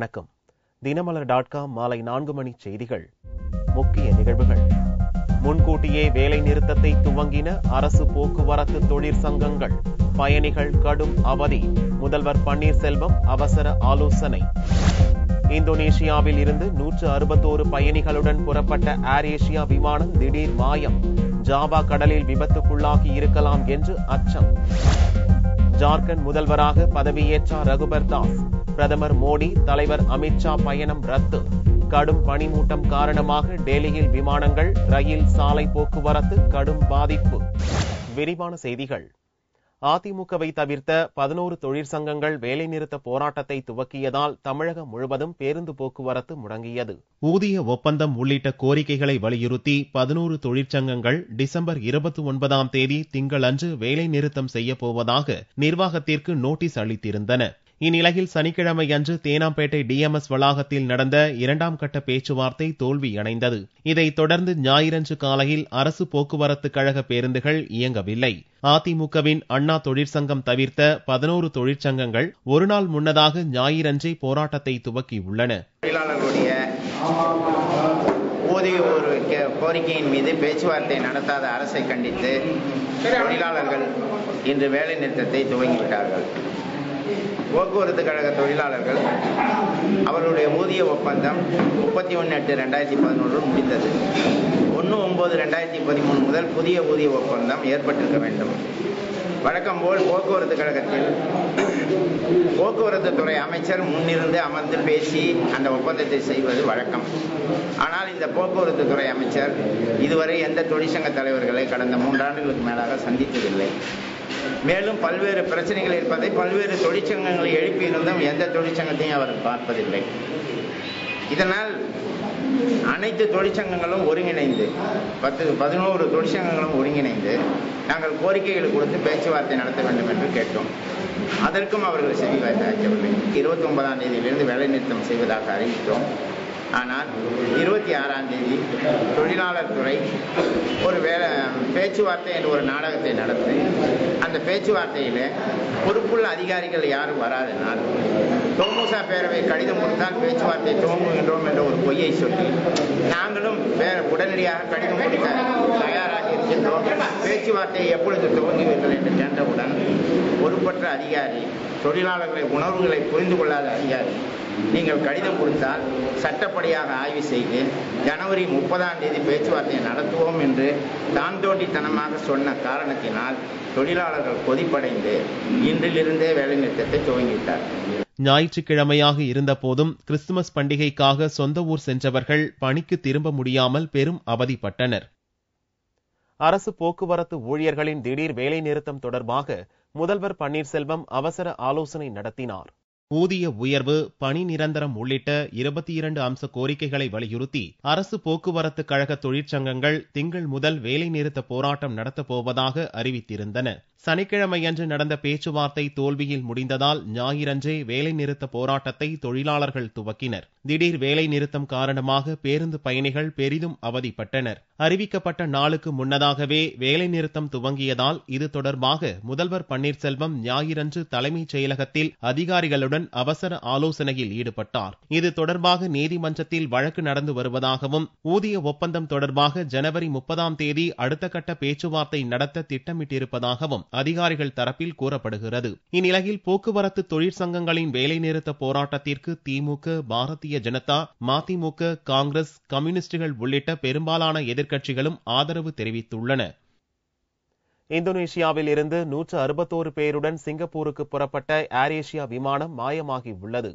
வணக்கம். தினமலர்.com மாலை 4 மணி செய்திகள். முக்கிய நிகழ்வுகள். முன்கூட்டியே வேலை நிறுத்தத்தை துவங்கின அரசு போக்குவரத்து தொழிற்சங்கங்கள். பயணிகள் கடும் அவதி. முதல்வர் பன்னீர்செல்வம் அவசர ஆலோசனை. இந்தோனேஷியாவில் இருந்து 161 பயணிகளுடன் புறப்பட்ட ஏர் ஏசியா விமானம் திடீர் மாயம். ஜாவா கடலில் விபத்துக்குள்ளாகி இருக்கலாம் என்று அச்சம். ஜார்க்கண்ட் முதல்வராக பதவியேற்றார் ரகுபர் தாஸ். பிரதமர் மோடி, தலைவர் அமித்ஷா பயணம் ரத்து. கடும் பனிமூட்டம் காரணமாக டெல்லியில் விமானங்கள், ரயில், சாலை போக்குவரத்து கடும் பாதிப்பு. விரிவான செய்திகள். அதிமுகவை தவிர்த்த 11 தொழிற்சங்கங்கள் வேலைநிறுத்த போராட்டத்தை துவக்கியதால் தமிழகம் முழுவதும் பேருந்து போக்குவரத்து முடங்கியது. ஊதிய ஒப்பந்தம் உள்ளிட்ட கோரிக்கைகளை வலியுறுத்தி 11 தொழிற்சங்கங்கள் டிசம்பர் 29ஆம் தேதி திங்களன்று வேலைநிறுத்தம் செய்யப்போவதாக நிர்வாகத்திற்கு நோட்டீஸ் அளித்திருந்தன. இந்நிலையில் சனிக்கிழமை அன்று தேனாம்பேட்டை டிஎம்எஸ் வளாகத்தில் நடந்த 2ஆம் கட்ட பேச்சுவார்த்தை தோல்வியடைந்தது. இதைத் தொடர்ந்து ஞாயிறன்று காலையில் அரசு போக்குவரத்து கழக பேருந்துகள் இயங்கவில்லை. அதிமுகவின் அண்ணா தொழிற்சங்கம் தவிர்த்த 11 தொழிற்சங்கங்கள் ஒருநாள் முன்னதாக ஞாயிறன்றே போராட்டத்தை துவக்கியுள்ளன. தொழிலாளர்களுடைய ஊதிய கோரிக்கையின் மீது பேச்சுவார்த்தை நடத்தாத அரசை கண்டித்து தொழிலாளர்கள் இன்று வேலை நிறுத்தத்தை துவங்கிவிட்டார்கள். போக்குவரத்து கழக தொழிலாளர்கள் அவர்களுடைய ஊதிய ஒப்பந்தம் 31/8/2011 முடிந்தது. 1/9/2013 முதல் புதிய ஊதிய ஒப்பந்தம் ஏற்பட்டிருக்க வேண்டும். வழக்கம் போல் போக்குவரத்து கழகத்தில் போக்குவரத்து துறை அமைச்சர் முன்னிருந்து அமர்ந்து பேசி அந்த ஒப்பந்தத்தை செய்வது வழக்கம். ஆனால் இந்த போக்குவரத்து துறை அமைச்சர் இதுவரை எந்த தொழிற்சங்க தலைவர்களை கடந்த 3 ஆண்டுகளுக்கு மேலாக சந்தித்ததில்லை. மேலும் பல்வேறு பிரச்சனைகள் இருப்பதை பல்வேறு தொழிற்சங்கங்களை எழுப்பியிருந்தும் எந்த தொழிற்சங்கத்தையும் அவர் பார்ப்பதில்லை. இதனால் அனைத்து தொழிற்சங்கங்களும் ஒருங்கிணைந்து 11 தொழிற்சங்கங்களும் ஒருங்கிணைந்து நாங்கள் கோரிக்கைகள் கொடுத்து பேச்சுவார்த்தை நடத்த வேண்டும் என்று கேட்டோம். அதற்கும் அவர்கள் செவிசாய்க்கவில்லை. 29ஆம் தேதியிலிருந்து வேலைநிறுத்தம் செய்வதாக அறிவித்தோம். ஆனால் 26ஆம் தேதி தொழிலாளர் துறை ஒரு பேச்சுவார்த்தை என்ற ஒரு நாடகத்தை நடத்தி அந்த பேச்சுவார்த்தையில் பொறுப்புள்ள அதிகாரிகள் யாரும் வராதனால் தொமுசா பேரவை கடிதம் கொடுத்தால் பேச்சுவார்த்தை துவங்குகின்றோம் என்ற ஒரு பொய்யை சொல்லி நாங்களும் உடனடியாக கடிதம் கொடுக்க தயாராக இருக்கின்றோம். பேச்சுவார்த்தையை எப்பொழுது துவங்குவீர்கள் என்று கேட்டவுடன் பொறுப்பற்ற அதிகாரி, தொழிலாளர்களை உணர்வுகளை புரிந்து கொள்ளாத அதிகாரி, நீங்கள் கடிதம் கொடுத்தால் சட்டப்படியாக ஆய்வு செய்து ஜனவரி 30ஆம் தேதி பேச்சுவார்த்தையை நடத்துவோம் என்று தான் தோண்டித்தனமாக சொன்ன காரணத்தினால் தொழிலாளர்கள் கொதிப்படைந்து இன்றிலிருந்தே வேலைநிறுத்தத்தை துவங்கிவிட்டார். ஞாயிற்றுக்கிழமையாக இருந்த போதும் கிறிஸ்துமஸ் பண்டிகைக்காக சொந்த ஊர் சென்றவர்கள் பணிக்கு திரும்ப முடியாமல் பெரும் அவதிப்பட்டனர். அரசு போக்குவரத்து ஊழியர்களின் திடீர் வேலை நிறுத்தம் தொடர்பாக முதல்வர் பன்னீர்செல்வம் அவசர ஆலோசனை நடத்தினார். ஊதிய உயர்வு, பணி நிரந்தரம் உள்ளிட்ட 22 அம்ச கோரிக்கைகளை வலியுறுத்தி அரசு போக்குவரத்து கழக தொழிற்சங்கங்கள் திங்கள் முதல் வேலை நிறுத்த போராட்டம் நடத்தப் போவதாக அறிவித்திருந்தன. சனிக்கிழமையன்று நடந்த பேச்சுவார்த்தை தோல்வியில் முடிந்ததால் ஞாயிறன்றே வேலை நிறுத்த போராட்டத்தை தொழிலாளர்கள் துவக்கினர். திடீர் வேலை நிறுத்தம் காரணமாக பேருந்து பயணிகள் பெரிதும் அவதிப்பட்டனர். அறிவிக்கப்பட்ட நாளுக்கு முன்னதாகவே வேலை நிறுத்தம் துவங்கியதால் இது தொடர்பாக முதல்வர் பன்னீர்செல்வம் ஞாயிறன்று தலைமைச் செயலகத்தில் அதிகாரிகளுடன் அவசர ஆலோசனையில் ஈடுபட்டார். இது தொடர்பாக நீதிமன்றத்தில் வழக்கு நடந்து வருவதாகவும் ஊதிய ஒப்பந்தம் தொடர்பாக ஜனவரி 30ஆம் தேதி அடுத்த கட்ட பேச்சுவார்த்தை நடத்த திட்டமிட்டிருப்பதாகவும் அதிகாரிகள் தரப்பில் கூறப்படுகிறது. இந்நிலையில் போக்குவரத்து தொழிற்சங்கங்களின் வேலைநிறுத்த போராட்டத்திற்கு திமுக, பாரதிய ஜனதா, மதிமுக, காங்கிரஸ், கம்யூனிஸ்டுகள் உள்ளிட்ட பெரும்பாலான எதிர்க்கட்சிகளும் ஆதரவு தெரிவித்துள்ளன. இந்தோனேஷியாவில் இருந்து 161 பேருடன் சிங்கப்பூருக்கு புறப்பட்ட ஏர் ஏசியா விமானம் மாயமாகி உள்ளது.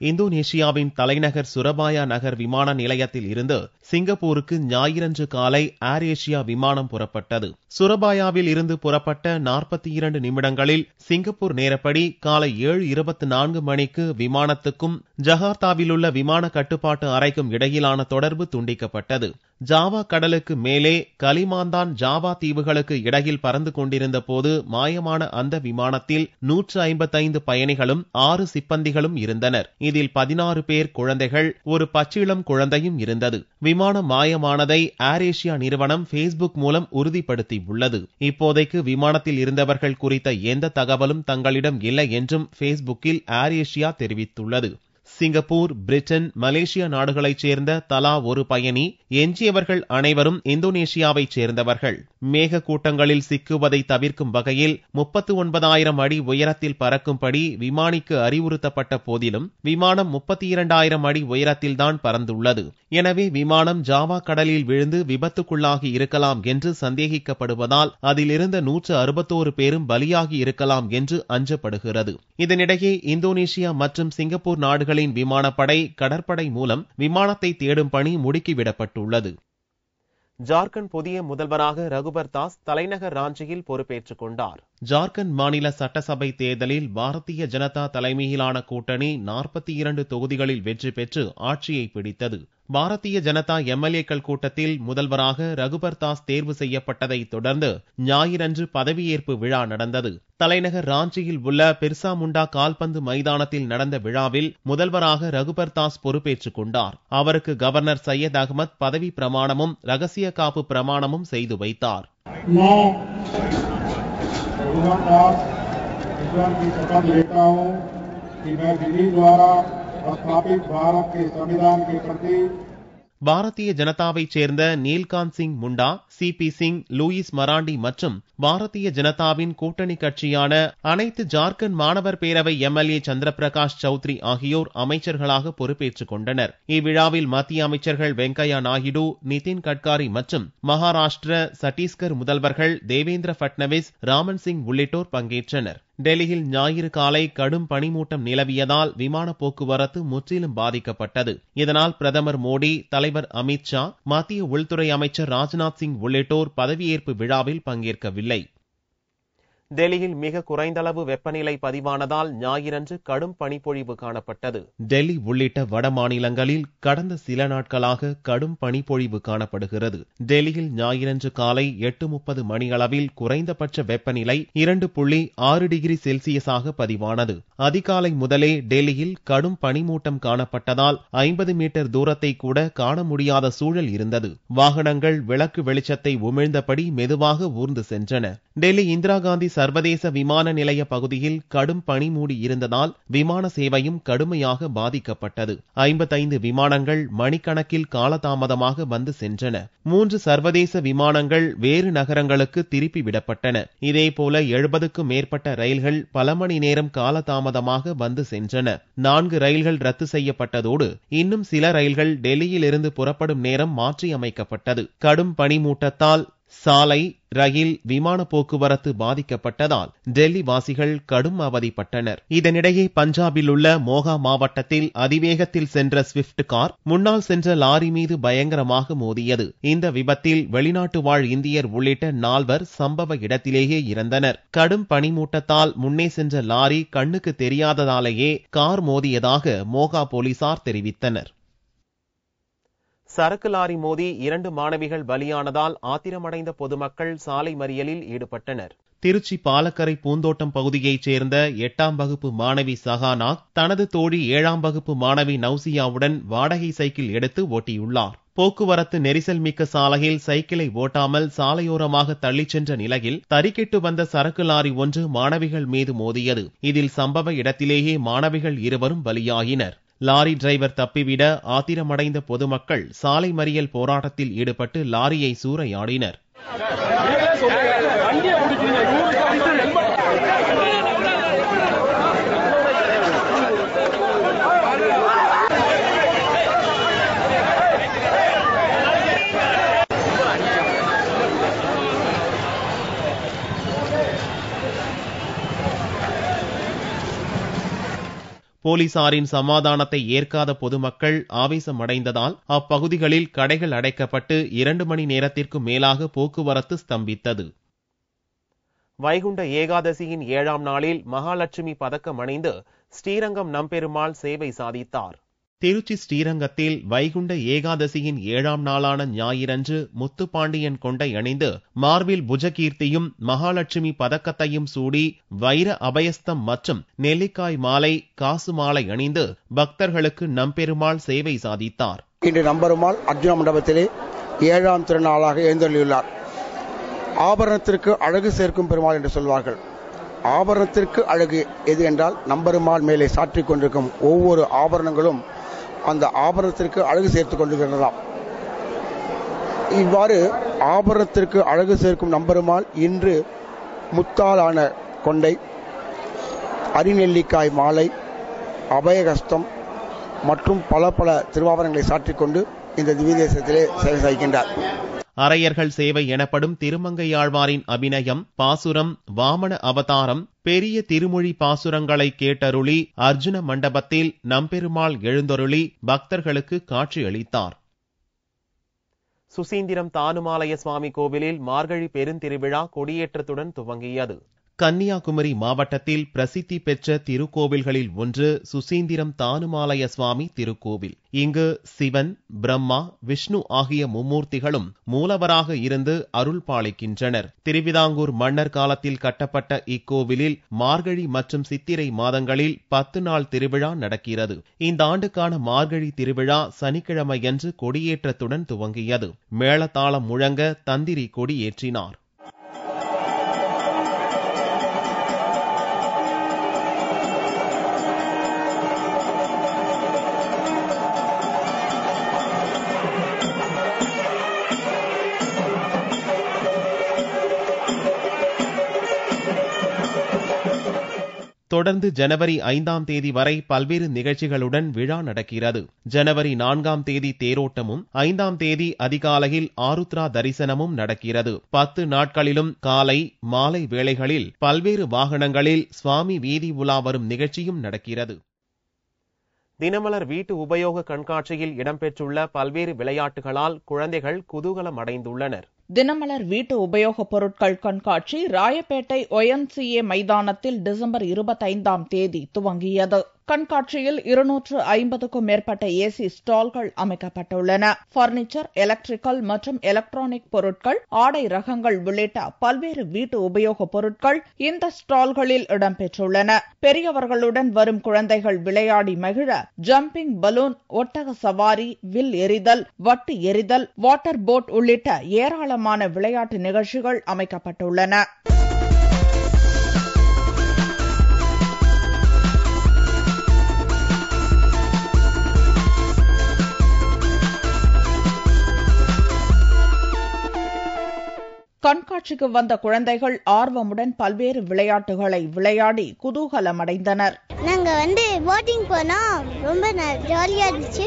இந்தோனேஷியாவின் தலைநகர் சுரபாயா நகர் விமான நிலையத்தில் இருந்து சிங்கப்பூருக்கு ஞாயிறன்று காலை ஏர் ஏசியா விமானம் புறப்பட்டது. சுரபாயாவில் இருந்து புறப்பட்ட 42 நிமிடங்களில் சிங்கப்பூர் நேரப்படி காலை 7:24 மணிக்கு விமானத்துக்கும் ஜகார்த்தாவிலுள்ள விமான கட்டுப்பாட்டு அறைக்கும் இடையிலான தொடர்பு துண்டிக்கப்பட்டது. ஜாவா கடலுக்கு மேலே கலிமாந்தான் ஜாவா தீவுகளுக்கு இடையில் பறந்து கொண்டிருந்த போது மாயமான அந்த விமானத்தில் 155 பயணிகளும் 6 சிப்பந்திகளும் இருந்தனர். இதில் 16 பேர் குழந்தைகள், ஒரு பச்சிளம் குழந்தையும் இருந்தது. விமானம் மாயமானதை ஏர் ஏசியா நிறுவனம் பேஸ்புக் மூலம் உறுதிப்படுத்தியுள்ளது. இப்போதைக்கு விமானத்தில் இருந்தவர்கள் குறித்த எந்த தகவலும் தங்களிடம் இல்லை என்றும் பேஸ்புக்கில் ஏர் ஏசியா தெரிவித்துள்ளது. சிங்கப்பூர், பிரிட்டன், மலேசியா நாடுகளைச் சேர்ந்த தலா ஒரு பயணி, எஞ்சியவர்கள் அனைவரும் இந்தோனேஷியாவைச் சேர்ந்தவர்கள். மேக கூட்டங்களில் சிக்குவதை தவிர்க்கும் வகையில் 39,000 அடி உயரத்தில் பறக்கும்படி விமானிக்கு அறிவுறுத்தப்பட்ட போதிலும் விமானம் 32,000 அடி உயரத்தில்தான் பறந்துள்ளது. எனவே விமானம் ஜாவா கடலில் விழுந்து விபத்துக்குள்ளாகி இருக்கலாம் என்று சந்தேகிக்கப்படுவதால் அதிலிருந்த 161 பேரும் பலியாகி இருக்கலாம் என்று அஞ்சப்படுகிறது. இதனிடையே இந்தோனேஷியா மற்றும் சிங்கப்பூர் நாடுகளின் விமானப்படை, கடற்படை மூலம் விமானத்தை தேடும் பணி முடுக்கிவிடப்பட்டுள்ளது. ஜார்க்கண்ட் புதிய முதல்வராக ரகுபர் தாஸ் தலைநகர் ராஞ்சியில் பொறுப்பேற்றுக் கொண்டார். ஜார்க்கண்ட் மாநில சட்டசபை தேர்தலில் பாரதிய ஜனதா தலைமையிலான கூட்டணி 42 தொகுதிகளில் வெற்றி பெற்று ஆட்சியை பிடித்தது. பாரதிய ஜனதா எம்எல்ஏக்கள் கூட்டத்தில் முதல்வராக ரகுபர் தாஸ் தேர்வு செய்யப்பட்டதை தொடர்ந்து ஞாயிறன்று பதவியேற்பு விழா நடந்தது. தலைநகர் ராஞ்சியில் உள்ள பிர்சா முண்டா கால்பந்து மைதானத்தில் நடந்த விழாவில் முதல்வராக ரகுபர் தாஸ் பொறுப்பேற்றுக் கொண்டார். அவருக்கு கவர்னர் சையத் அகமது பதவி பிரமாணமும் ரகசிய காப்பு பிரமாணமும் செய்து வைத்தார். பாரதிய ஜனதாவைச் சேர்ந்த நீல்காந்த் சிங் முண்டா, சிபி சிங், லூயிஸ் மராண்டி மற்றும் பாரதிய ஜனதாவின் கூட்டணி கட்சியான அனைத்து ஜார்க்கண்ட் மாணவர் பேரவை எம்எல்ஏ சந்திரபிரகாஷ் சௌத்ரி ஆகியோர் அமைச்சர்களாக பொறுப்பேற்றுக் கொண்டனர். இவ்விழாவில் மத்திய அமைச்சர்கள் வெங்கையா நாயுடு, நிதின் கட்காரி மற்றும் மகாராஷ்டிர, சத்தீஸ்கர் முதல்வர்கள் தேவேந்திர பட்னவிஸ், ராமன் சிங் உள்ளிட்டோர் பங்கேற்றனர். டெல்லியில் ஞாயிறு காலை கடும் பனிமூட்டம் நிலவியதால் விமான போக்குவரத்து முற்றிலும் பாதிக்கப்பட்டது. இதனால் பிரதமர் மோடி, தலைவர் அமித் ஷா, மத்திய உள்துறை அமைச்சர் ராஜ்நாத் சிங் உள்ளிட்டோர் பதவியேற்பு விழாவில் பங்கேற்கவில்லை. டெல்லியில் மிக குறைந்தளவு வெப்பநிலை பதிவானதால் ஞாயிறன்று கடும் பனிப்பொழிவு காணப்பட்டது. டெல்லி உள்ளிட்ட வட மாநிலங்களில் கடந்த சில நாட்களாக கடும் பனிப்பொழிவு காணப்படுகிறது. டெல்லியில் ஞாயிறன்று காலை 8:30 மணியளவில் குறைந்தபட்ச வெப்பநிலை 2.6 டிகிரி செல்சியஸாக பதிவானது. அதிகாலை முதலே டெல்லியில் கடும் பனிமூட்டம் காணப்பட்டதால் 50 மீட்டர் தூரத்தை கூட காண முடியாத சூழல் இருந்தது. வாகனங்கள் விளக்கு வெளிச்சத்தை உமிழ்ந்தபடி மெதுவாக ஊர்ந்து சென்றன. டெல்லி இந்திரா காந்தி சர்வதேச விமான நிலைய பகுதியில் கடும் பனி மூடி இருந்ததால் விமான சேவையும் கடுமையாக பாதிக்கப்பட்டது. 55 விமானங்கள் மணிக்கணக்கில் காலதாமதமாக வந்து சென்றன. 3 சர்வதேச விமானங்கள் வேறு நகரங்களுக்கு திருப்பி விடப்பட்டன. இதேபோல 70க்கும் மேற்பட்ட ரயில்கள் பல மணி நேரம் காலதாமதமாக வந்து சென்றன. 4 ரயில்கள் ரத்து செய்யப்பட்டதோடு இன்னும் சில ரயில்கள் டெல்லியில் இருந்து புறப்படும் நேரம் மாற்றி அமைக்கப்பட்டது. கடும் பனிமூட்டத்தால் சாலை, ரயில், விமான போக்குவரத்து பாதிக்கப்பட்டதால் டெல்லி வாசிகள் கடும் அவதிப்பட்டனர். இதனிடையே பஞ்சாபில் உள்ள மோகா மாவட்டத்தில் அதிவேகத்தில் சென்ற ஸ்விஃப்ட் கார் முன்னால் சென்ற லாரி மீது பயங்கரமாக மோதியது. இந்த விபத்தில் வெளிநாட்டு வாழ் இந்தியர் உள்ளிட்ட 4 சம்பவ இடத்திலேயே இறந்தனர். கடும் பனிமூட்டத்தால் முன்னே சென்ற லாரி கண்ணுக்கு தெரியாததாலேயே கார் மோதியதாக மோகா போலீசார் தெரிவித்தனர். சரக்கு லாரி மோதி 2 மாணவிகள் பலியானதால் ஆத்திரமடைந்த பொதுமக்கள் சாலை மறியலில் ஈடுபட்டனர். திருச்சி பாலக்கரை பூந்தோட்டம் பகுதியைச் சேர்ந்த 8ஆம் வகுப்பு மாணவி சஹானா தனது தோழி 7ஆம் வகுப்பு மாணவி நௌசியாவுடன் வாடகை சைக்கிள் எடுத்து ஓட்டியுள்ளார். போக்குவரத்து நெரிசல் மிக்க சாலையில் சைக்கிளை ஓட்டாமல் சாலையோரமாக தள்ளிச் சென்ற நிலையில் தறிக்கெட்டு வந்த சரக்கு லாரி ஒன்று மாணவிகள் மீது மோதியது. இதில் சம்பவ இடத்திலேயே மாணவிகள் 2 பலியாயினர். லாரி டிரைவர் தப்பிவிட ஆத்திரமடைந்த பொதுமக்கள் சாலை மறியல் போராட்டத்தில் ஈடுபட்டு லாரியை சூறையாடினர். போலீசாரின் சமாதானத்தை ஏற்காத பொதுமக்கள் ஆவேசமடைந்ததால் அப்பகுதிகளில் கடைகள் அடைக்கப்பட்டு 2 மணி நேரத்திற்கும் மேலாக போக்குவரத்து ஸ்தம்பித்தது. வைகுண்ட ஏகாதசியின் 7ஆம் நாளில் மகாலட்சுமி பதக்கம் அணிந்து ஸ்ரீரங்கம் நம்பெருமாள் சேவை சாதித்தார். திருச்சி ஸ்ரீரங்கத்தில் வைகுண்ட ஏகாதசியின் 7ஆம் நாளான ஞாயிறன்று முத்துப்பாண்டியன் கொண்டை அணிந்து மார்பில் புஜகீர்த்தியும் மகாலட்சுமி பதக்கத்தையும் சூடி வைர அபயஸ்தம் மற்றும் நெல்லிக்காய் மாலை, காசு மாலை அணிந்து பக்தர்களுக்கு நம்பெருமாள் சேவை சாதித்தார். இன்று நம்பெருமாள் அர்ஜுன மண்டபத்திலே 7ஆம் திருநாளாக எழுந்தருளியுள்ளார். ஆபரணத்திற்கு அழகு சேர்க்கும் பெருமாள் என்று சொல்வார்கள். ஆபரணத்திற்கு அழகு எது என்றால் நம்பெருமாள் மேலே சாற்றிக் கொண்டிருக்கும் ஒவ்வொரு ஆபரணங்களும் அந்த ஆபரணத்திற்கு அழகு சேர்த்துக் கொண்டிருக்கிறதாம். இவ்வாறு ஆபரணத்திற்கு அழகு சேர்க்கும் நம்பெருமாள் இன்று முத்தாலான கொண்டை, அரிநெல்லிக்காய் மாலை, அபயகஸ்தம் மற்றும் பல பல திருவாபரணங்களை சாற்றிக்கொண்டு இந்த திவ்ய தேசத்திலே சேவை சாய்க்கின்றார். அரையர்கள் சேவை எனப்படும் திருமங்கையாழ்வாரின் அபிநயம், பாசுரம், வாமன அவதாரம், பெரிய திருமொழி பாசுரங்களை கேட்டருளி அர்ஜுன மண்டபத்தில் நம்பெருமாள் எழுந்தருளி பக்தர்களுக்கு காட்சியளித்தார். சுசீந்திரம் தானுமாலய சுவாமி கோவிலில் மார்கழி பெருந்திருவிழா கொடியேற்றத்துடன் துவங்கியது. கன்னியாகுமரி மாவட்டத்தில் பிரசித்தி பெற்ற திருக்கோவில்களில் ஒன்று சுசீந்திரம் தானுமாலய சுவாமி திருக்கோவில். இங்கு சிவன், பிரம்மா, விஷ்ணு ஆகிய மும்மூர்த்திகளும் மூலவராக இருந்து அருள் பாலிக்கின்றனர். திருவிதாங்கூர் மன்னர் காலத்தில் கட்டப்பட்ட இக்கோவிலில் மார்கழி மற்றும் சித்திரை மாதங்களில் 10 நாள் திருவிழா நடக்கிறது. இந்த ஆண்டுக்கான மார்கழி திருவிழா சனிக்கிழமையன்று கொடியேற்றத்துடன் துவங்கியது. மேளதாளம் முழங்க தந்திரி கொடியேற்றினார். தொடர்ந்து ஜனவரி 5ஆம் தேதி வரை பல்வேறு நிகழ்ச்சிகளுடன் விழா நடக்கிறது. ஜனவரி 4ஆம் தேதி தேரோட்டமும் 5ஆம் தேதி அதிகாலையில் ஆருத்ரா தரிசனமும் நடக்கிறது. 10 நாட்களிலும் காலை மாலை வேளைகளில் பல்வேறு வாகனங்களில் சுவாமி வீதி உலா வரும் நிகழ்ச்சியும் நடக்கிறது. தினமலர் வீட்டு உபயோக கண்காட்சியில் இடம்பெற்றுள்ள பல்வேறு விளையாட்டுகளால் குழந்தைகள் குதூகலம் அடைந்துள்ளனர். தினமலர் வீட்டு உபயோகப் பொருட்கள் கண்காட்சி ராயப்பேட்டை ONCA மைதானத்தில் டிசம்பர் 25ஆம் தேதி துவங்கியது. கண்காட்சியில் 250க்கும் மேற்பட்ட ஏசி ஸ்டால்கள் அமைக்கப்பட்டுள்ளன. பர்னிச்சர், எலக்ட்ரிக்கல் மற்றும் எலக்ட்ரானிக் பொருட்கள், ஆடை ரகங்கள் உள்ளிட்ட பல்வேறு வீட்டு உபயோகப் பொருட்கள் இந்த ஸ்டால்களில் இடம்பெற்றுள்ளன. பெரியவர்களுடன் வரும் குழந்தைகள் விளையாடி மகிழ ஜம்பிங் பலூன், ஒட்டக சவாரி, வில் எறிதல், வட்டு எறிதல், வாட்டர் போட் உள்ளிட்ட ஏராளமான விளையாட்டு நிகழ்ச்சிகள் அமைக்கப்பட்டுள்ளன. கண்காட்சிக்கு வந்த குழந்தைகள் ஆர்வமுடன் பல்வேறு விளையாட்டுகளை விளையாடி குதூகலமடைந்தனர். நாங்க போட்டிங் போனோம், ரொம்ப ஜாலியா இருந்துச்சு.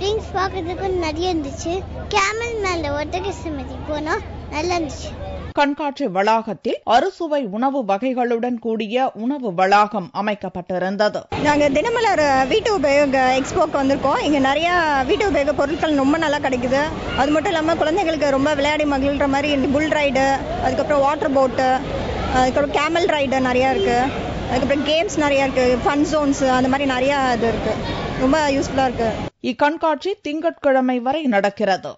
ரிங்ஸ் பார்க்கறதுக்கு நிறைய இருந்துச்சு. கேமல் மேல ஒட்டக சமாதி போனோம், நல்லா இருந்துச்சு. கண்காட்சி வளாகத்தில் அறுசுவை உணவு வகைகளுடன் கூடிய உணவு வளாகம் அமைக்கப்பட்டிருந்தது. நாங்க தினமலர் வீட்டு உபயோக எக்ஸ்போக்கு வந்திருக்கோம். இங்க நிறைய வீட்டு உபயோக பொருட்கள் ரொம்ப நல்லா கிடைக்குது. அது மட்டும் இல்லாம குழந்தைகளுக்கு ரொம்ப விளையாடி மகிழ்ற மாதிரி புல் ரைடு, அதுக்கப்புறம் வாட்டர் போட்டு, அதுக்கப்புறம் கேமல் ரைடு நிறைய இருக்கு. அதுக்கப்புறம் கேம்ஸ் நிறைய இருக்கு, ஃபன் ஜோன்ஸ், அந்த மாதிரி நிறைய இது இருக்கு. ரொம்ப யூஸ்ஃபுல்லா இருக்கு. இக்கண்காட்சி திங்கட்கிழமை வரை நடக்கிறது.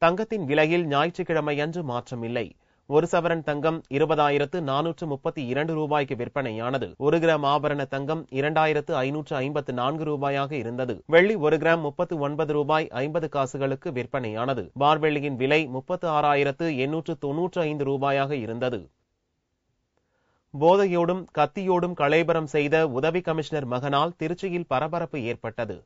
தங்கத்தின் விலையில் ஞாயிற்றுக்கிழமையன்று மாற்றமில்லை. ஒரு சவரன் தங்கம் 20,432 ரூபாய்க்கு விற்பனையானது. 1 கிராம் ஆபரண தங்கம் 2,554 ரூபாயாக இருந்தது. வெள்ளி 1 கிராம் 39 ரூபாய் 50 காசுகளுக்கு விற்பனையானது. பார்வெள்ளியின் விலை 36,895 ரூபாயாக இருந்தது. போதையோடும் கத்தியோடும் கலேபரம் செய்த உதவி கமிஷனர் மகனால் திருச்சியில் பரபரப்பு ஏற்பட்டது.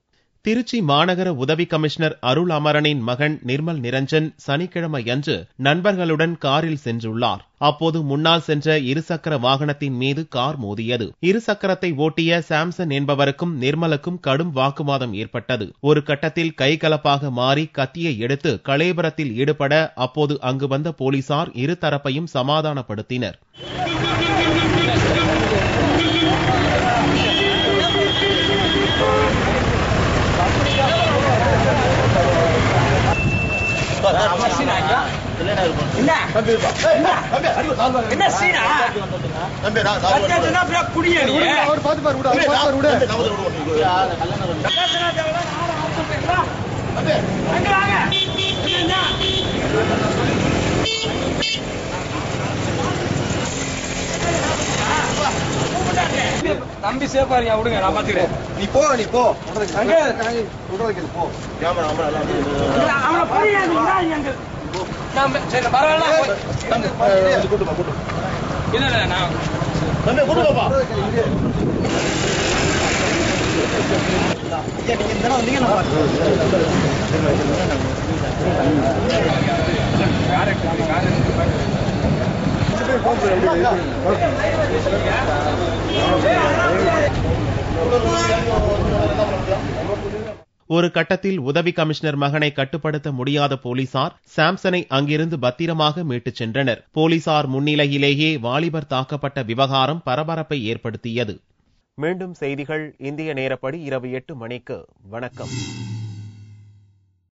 திருச்சி மாநகர உதவி கமிஷனர் அருள் அமரனின் மகன் நிர்மல் நிரஞ்சன் சனிக்கிழமையன்று நண்பர்களுடன் காரில் சென்றுள்ளார். அப்போது முன்னால் சென்ற இருசக்கர வாகனத்தின் மீது கார் மோதியது. இருசக்கரத்தை ஓட்டிய சாம்சன் என்பவருக்கும் நிர்மலுக்கும் கடும் வாக்குவாதம் ஏற்பட்டது. ஒரு கட்டத்தில் கைகலப்பாக மாறி கத்தியை எடுத்து கலேபரத்தில் ஈடுபட அப்போது அங்கு வந்த போலீசார் இருதரப்பையும் சமாதானப்படுத்தினர். நம்பி சேஃபா இருங்க, விடுங்க, நான் பாத்துக்கிறேன். நீ போ பரவாயில்ல. இல்ல நான் ஒரு கட்டத்தில் உதவி கமிஷனர் மகனை கட்டுப்படுத்த முடியாத போலீசார் சாம்சனை அங்கிருந்து பத்திரமாக மீட்டுச் சென்றனர். போலீசார் முன்னிலையிலேயே வாலிபர் தாக்கப்பட்ட விவகாரம் பரபரப்பை ஏற்படுத்தியது. மீண்டும் செய்திகள் இந்திய நேரப்படி இரவு 8 மணிக்கு. வணக்கம்.